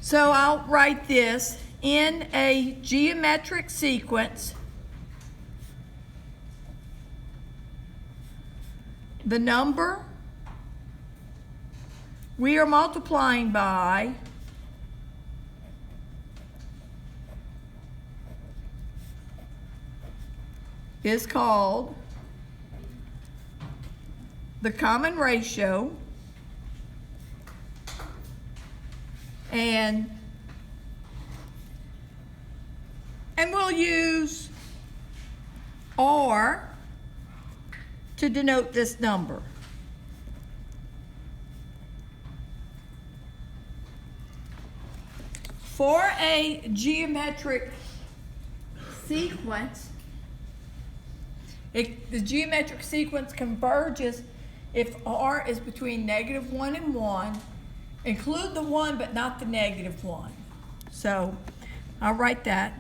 So I'll write this in a geometric sequence. The number we are multiplying by is called the common ratio, and we'll use R to denote this number. For a geometric sequence, the geometric sequence converges if R is between -1 and 1. Include the 1 but not the -1. So I'll write that.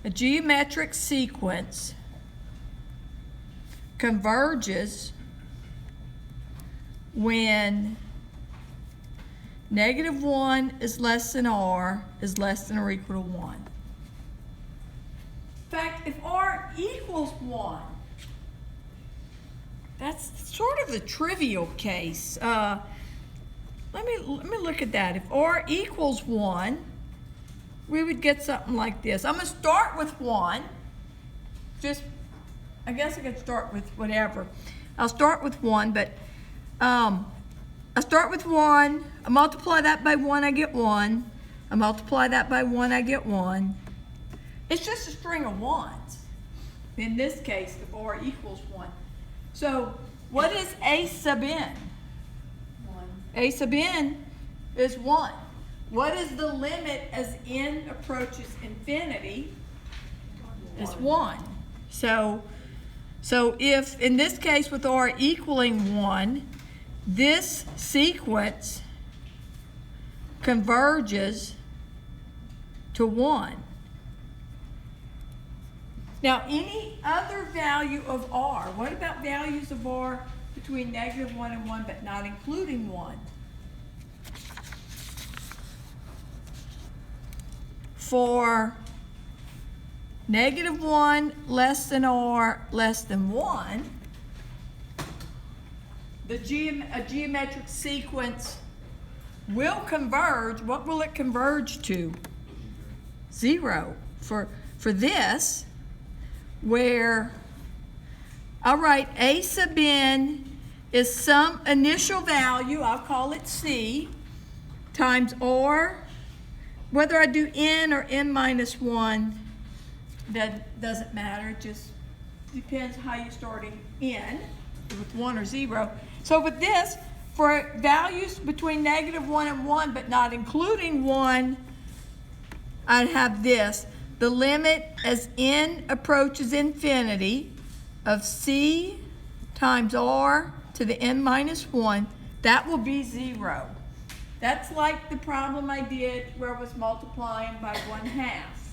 A geometric sequence converges when -1 is less than R is less than or equal to 1. In fact, if R equals 1, that's sort of the trivial case. Let me look at that. If R equals 1, we would get something like this. I'm going to start with 1. I guess I could start with whatever. I'll start with 1, but I start with 1. I multiply that by 1, I get 1. I multiply that by 1, I get 1. It's just a string of 1s. In this case, if R equals 1. So what is A sub n? 1. A sub n is 1. What is the limit as n approaches infinity? It's 1. So if, in this case with R equaling 1, this sequence converges to 1. Now, any other value of R, what about values of R between -1 and 1 but not including 1? For -1 less than R less than 1, a geometric sequence will converge. What will it converge to? 0. For this, where I'll write A sub n is some initial value, I'll call it C, times R. Whether I do n or n minus 1, that doesn't matter. It just depends how you're starting n, with 1 or 0. So with this, for values between -1 and 1, but not including 1, I'd have this. The limit as n approaches infinity of C times R to the n minus 1, that will be 0. That's like the problem I did where I was multiplying by 1/2.